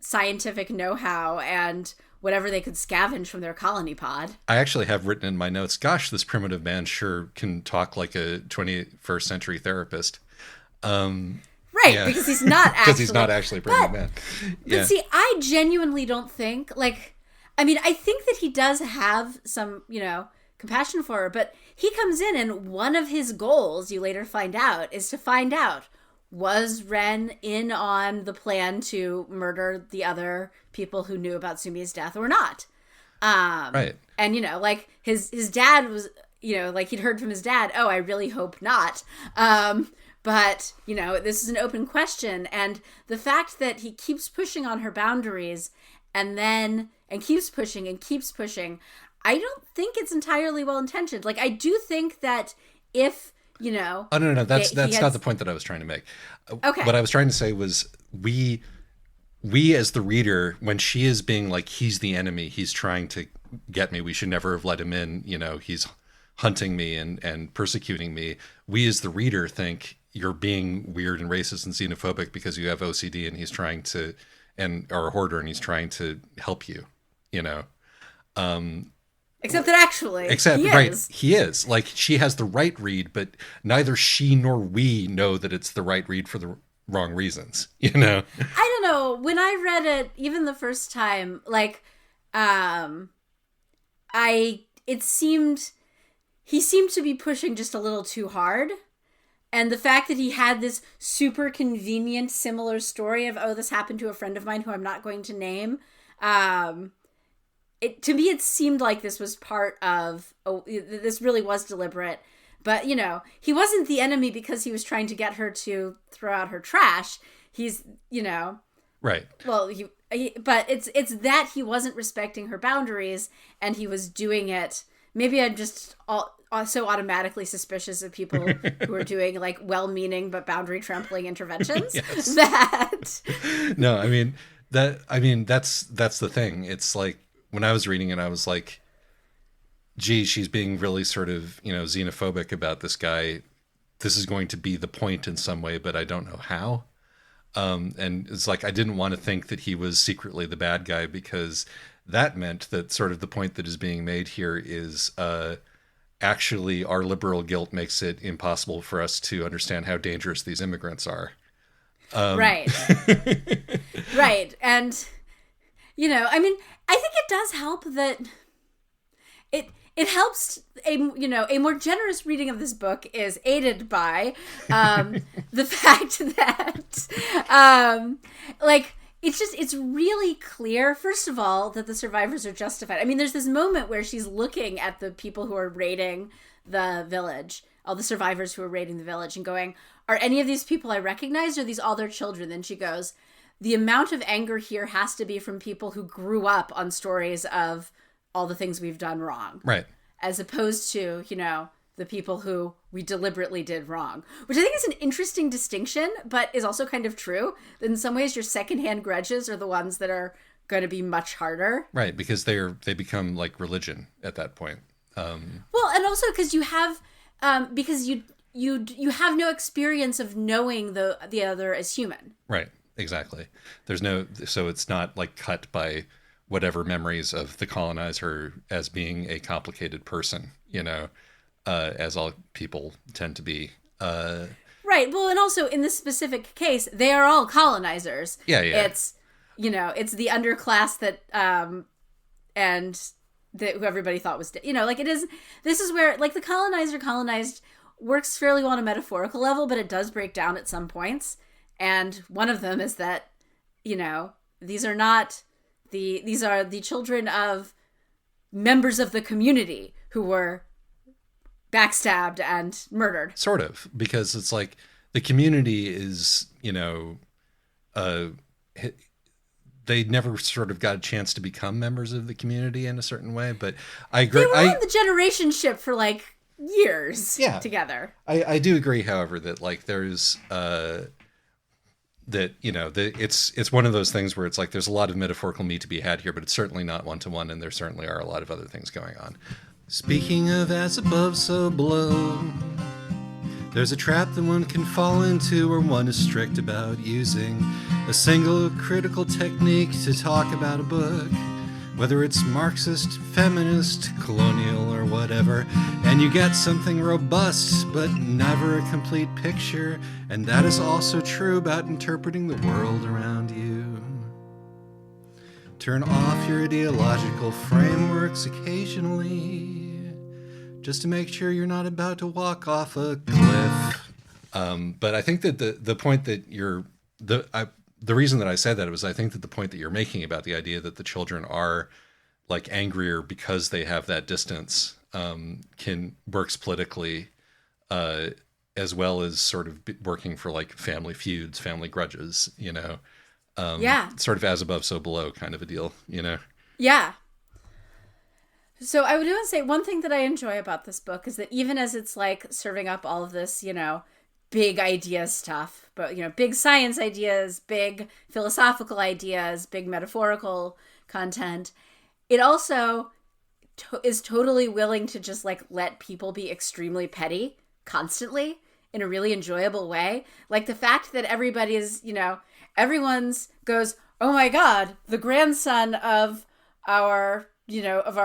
scientific know-how and whatever they could scavenge from their colony pod. I actually have written in my notes, gosh, this primitive man sure can talk like a 21st century therapist. Right, yeah. Because he's not actually... Because he's not actually a primitive man. But see, I genuinely don't think, like... I mean, I think that he does have some, compassion for her, but he comes in and one of his goals, you later find out, is to find out, was Ren in on the plan to murder the other people who knew about Sumi's death or not? Right. And, like, his dad was, like, he'd heard from his dad, oh, I really hope not. But, this is an open question. And the fact that he keeps pushing on her boundaries and keeps pushing, I don't think it's entirely well-intentioned. Like, I do think that if... Oh, no. That's not the point that I was trying to make. Okay. What I was trying to say was we as the reader, when she is being like, he's the enemy, he's trying to get me, we should never have let him in, he's hunting me and persecuting me. We as the reader think you're being weird and racist and xenophobic because you have OCD and he's trying to, or a hoarder and he's trying to help you, Except that actually, he is. Like, she has the right read, but neither she nor we know that it's the right read for the wrong reasons, I don't know. When I read it, even the first time, like, he seemed to be pushing just a little too hard. And the fact that he had this super convenient, similar story of, oh, this happened to a friend of mine who I'm not going to name, to me, it seemed like this was part of, this really was deliberate. But, he wasn't the enemy because he was trying to get her to throw out her trash. He's, Right. Well, but it's that he wasn't respecting her boundaries and he was doing it. Maybe I'm just so automatically suspicious of people who are doing, like, well-meaning but boundary trampling interventions. Yes. That... No, that's the thing. It's like, when I was reading it, I was like, gee, she's being really sort of, xenophobic about this guy. This is going to be the point in some way, but I don't know how. And it's like, I didn't want to think that he was secretly the bad guy, because that meant that sort of the point that is being made here is actually our liberal guilt makes it impossible for us to understand how dangerous these immigrants are. Right. Right. And... I think it does help that it helps a more generous reading of this book is aided by the fact that it's really clear, first of all, that the survivors are justified. I mean, there's this moment where she's looking at the people who are raiding the village, all the survivors who are raiding the village, and going, are any of these people I recognize, or are these all their children? Then she goes, the amount of anger here has to be from people who grew up on stories of all the things we've done wrong. Right. As opposed to, the people who we deliberately did wrong. Which I think is an interesting distinction, but is also kind of true. In some ways, your secondhand grudges are the ones that are going to be much harder. Right, because they become like religion at that point. Well, and also because you have, because you have no experience of knowing the other as human. Right. Exactly. So it's not like cut by whatever memories of the colonizer as being a complicated person, as all people tend to be. Right. Well, and also in this specific case, they are all colonizers. Yeah. It's, it's the underclass that, and that who everybody thought was, like it is, this is where, like, the colonizer colonized works fairly well on a metaphorical level, but it does break down at some points. And one of them is that, these are the children of members of the community who were backstabbed and murdered. Sort of, because it's like the community is, uh, they never sort of got a chance to become members of the community in a certain way. But I agree. They were on the generation ship for like years together. I do agree, however, that like there's that, it's one of those things where it's like there's a lot of metaphorical meat to be had here, but it's certainly not one-to-one, and there certainly are a lot of other things going on. Speaking of as above, so below, there's a trap that one can fall into where one is strict about using a single critical technique to talk about a book, whether it's Marxist, feminist, colonial, or whatever, and you get something robust but never a complete picture, and that is also true about interpreting the world around you. Turn off your ideological frameworks occasionally, just to make sure you're not about to walk off a cliff. But I think that the point that the reason that I said that was I think that the point that you're making about the idea that the children are like angrier because they have that distance works politically as well as sort of working for like family feuds, family grudges, sort of as above, so below kind of a deal, Yeah. So I would even say one thing that I enjoy about this book is that even as it's like serving up all of this, big idea stuff, but, big science ideas, big philosophical ideas, big metaphorical content, it also is totally willing to just like let people be extremely petty constantly in a really enjoyable way. Like the fact that everybody is, everyone's goes, oh my God, the grandson of our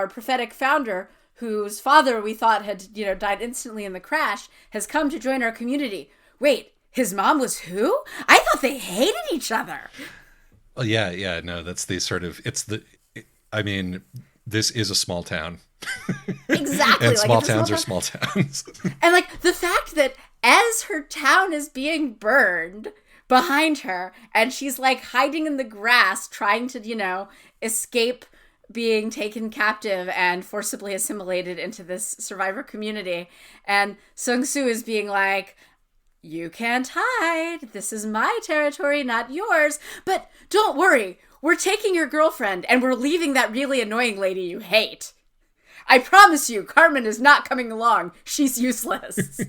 prophetic founder, whose father we thought had, died instantly in the crash, has come to join our community. Wait, his mom was who? I thought they hated each other. Oh, yeah. No, that's the sort of, this is a small town. Exactly. And small towns are small towns. And like the fact that as her town is being burned behind her, and she's like hiding in the grass, trying to, escape being taken captive and forcibly assimilated into this survivor community. And Sung Soo is being like, you can't hide. This is my territory, not yours. But don't worry. We're taking your girlfriend and we're leaving that really annoying lady you hate. I promise you, Carmen is not coming along. She's useless.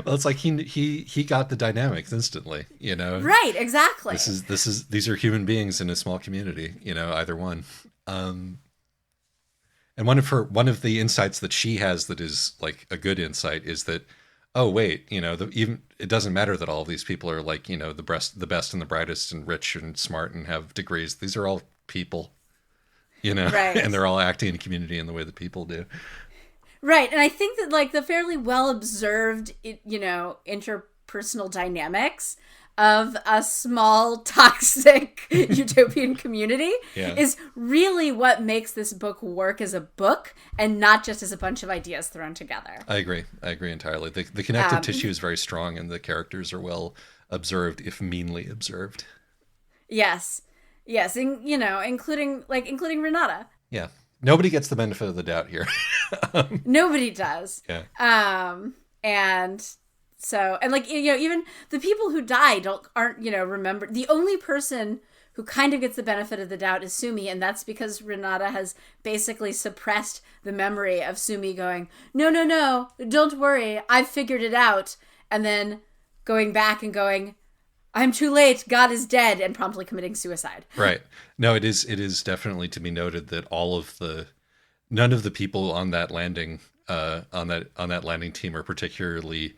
Well, it's like he got the dynamics instantly, Right, exactly. These are human beings in a small community, either one. And one of the insights that she has that is like a good insight is that, oh wait, even it doesn't matter that all of these people are like, the best and the brightest and rich and smart and have degrees. These are all people. Right. And they're all acting in a community in the way that people do. Right. And I think that like the fairly well observed, interpersonal dynamics of a small toxic utopian community is really what makes this book work as a book and not just as a bunch of ideas thrown together. I agree entirely. The connective tissue is very strong and the characters are well observed, if meanly observed. Yes. Yes, and, including Renata. Yeah. Nobody gets the benefit of the doubt here. Nobody does. Yeah. And so, and like, even the people who die aren't, remember. The only person who kind of gets the benefit of the doubt is Sumi, and that's because Renata has basically suppressed the memory of Sumi going, no, don't worry, I've figured it out. And then going back and going, I'm too late. God is dead, and promptly committing suicide. Right. No, it is definitely to be noted that none of the people on that landing on that landing team are particularly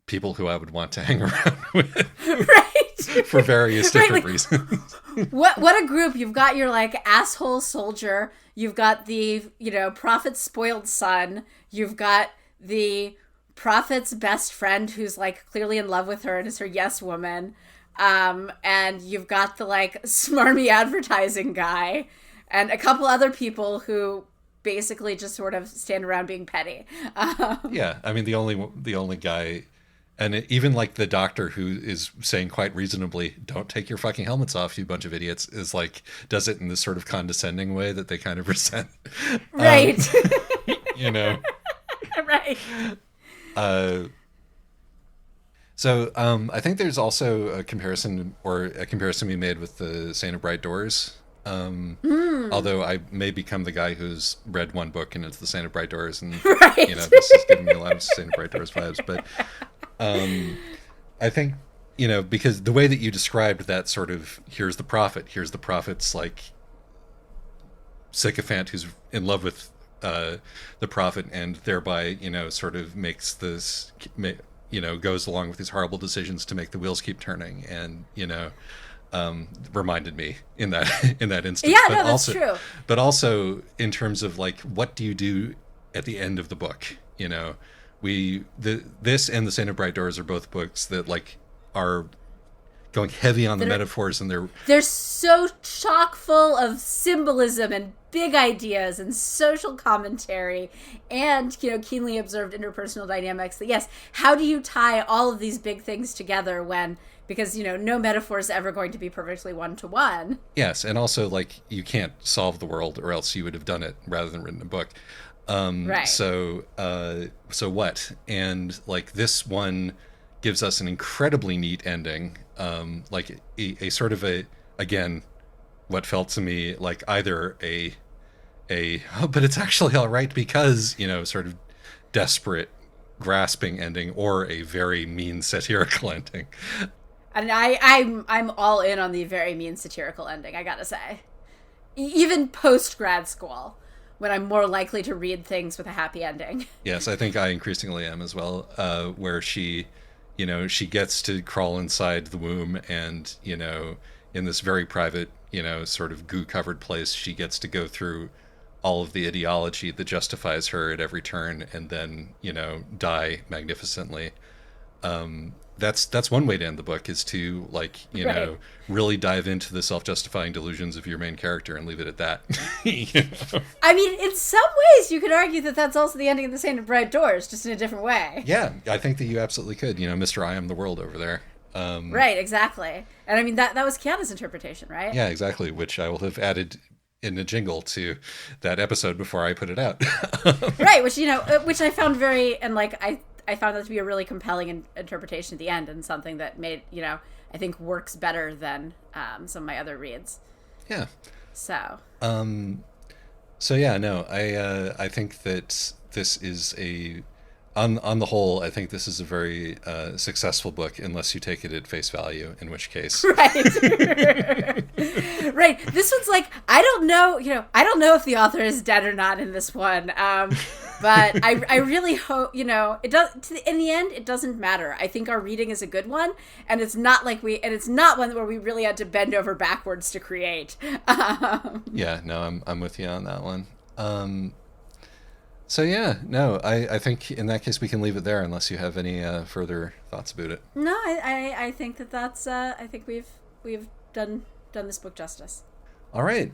people who I would want to hang around with. Right. For various different reasons. What a group. You've got your like asshole soldier, you've got the, prophet's spoiled son, you've got the prophet's best friend who's like clearly in love with her and is her yes woman, and you've got the like smarmy advertising guy and a couple other people who basically just sort of stand around being petty. Yeah, I mean the only guy, and even like the doctor who is saying quite reasonably, don't take your fucking helmets off, you bunch of idiots, is like does it in this sort of condescending way that they kind of resent. Right. Right. So I think there's also a comparison we made with the Saint of Bright Doors. Although I may become the guy who's read one book and it's the Saint of Bright Doors, and Right. this is giving me a lot of Saint of Bright Doors vibes. But I think because the way that you described that sort of here's the prophet's like sycophant who's in love with the prophet and thereby sort of makes this goes along with these horrible decisions to make the wheels keep turning, and reminded me in that instance. Yeah, but no, that's also, true. But also in terms of like, what do you do at the end of the book? This and the Saint of Bright Doors are both books that like are going heavy on the metaphors, and they're so chock full of symbolism and big ideas and social commentary and keenly observed interpersonal dynamics. That yes, how do you tie all of these big things together because no metaphor is ever going to be perfectly one-to-one. Yes, and also like you can't solve the world, or else you would have done it rather than written a book. Right. So what? And like this one gives us an incredibly neat ending, like a sort of again, what felt to me like either but it's actually all right because sort of desperate, grasping ending, or a very mean satirical ending. And I'm all in on the very mean satirical ending, I gotta say. Even post grad school, when I'm more likely to read things with a happy ending. Yes, I think I increasingly am as well, where she gets to crawl inside the womb, and in this very private sort of goo-covered place, she gets to go through all of the ideology that justifies her at every turn, and then die magnificently. That's one way to end the book, is to like Right. really dive into the self-justifying delusions of your main character and leave it at that. I mean, in some ways you could argue that that's also the ending of the Saint of Bright Doors, just in a different way. Yeah, I think that you absolutely could. Mr. I am the world over there. Right, exactly. And I mean that was Kiana's interpretation, right? Yeah, exactly, which I will have added in a jingle to that episode before I put it out. Right, which I found I found that to be a really compelling interpretation at the end, and something that made, I think works better than some of my other reads. Yeah. So. So yeah, no, I think that this is on the whole, I think this is a very successful book, unless you take it at face value, in which case. Right. Right. This one's like, I don't know if the author is dead or not in this one. But I really hope, it does. In the end, it doesn't matter. I think our reading is a good one, and it's not one where we really had to bend over backwards to create. Yeah, no, I'm with you on that one. So yeah, no, I think in that case we can leave it there, unless you have any further thoughts about it. No, I think that's I think we've done this book justice. All right.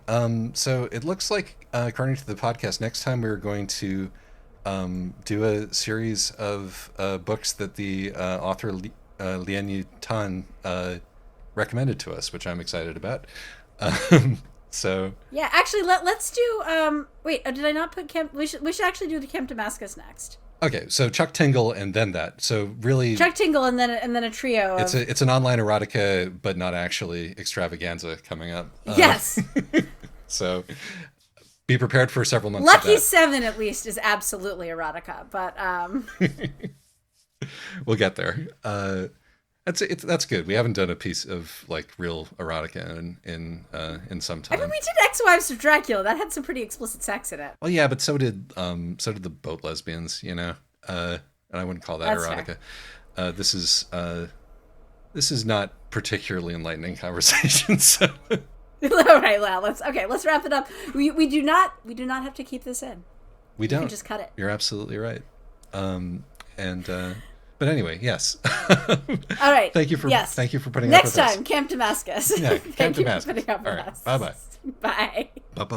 So it looks like, according to the podcast, next time we're going to do a series of books that the author Lien Yu Tan recommended to us, which I'm excited about. So yeah, actually, let's do. Wait, did I not put Camp? We should actually do the Camp Damascus next. okay, so Chuck Tingle and then that. So really, Chuck Tingle and then a trio. it's an online erotica, but not actually extravaganza coming up. Yes. So be prepared for several months. Lucky of that. 7 at least is absolutely erotica, but We'll get there. That's good. We haven't done a piece of like real erotica in some time. I mean, we did Ex-Wives of Dracula. That had some pretty explicit sex in it. Well, yeah, but so did the boat lesbians, and I wouldn't call that That's erotica. This is not particularly enlightening conversation. So. All right, well, let's wrap it up. We do not have to keep this in. We don't. You can just cut it. You're absolutely right. But anyway, yes. All right. Thank you for yes. Thank you for putting Next up with time, Camp Damascus. Yeah, Thank Camp you Damascus. for putting up with All right. us. Bye-bye. Bye.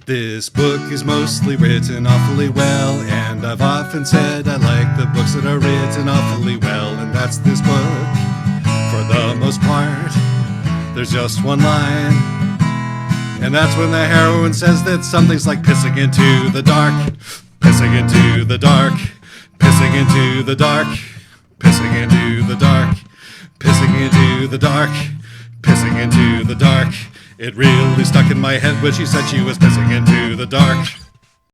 This book is mostly written awfully well, and I've often said I like the books that are written awfully well, and that's this book. For the most part, there's just one line, and that's when the heroine says that something's like pissing into the dark, pissing into the dark, pissing into the dark. pissing into the dark, pissing into the dark, pissing into the dark. It really stuck in my head when she said she was pissing into the dark.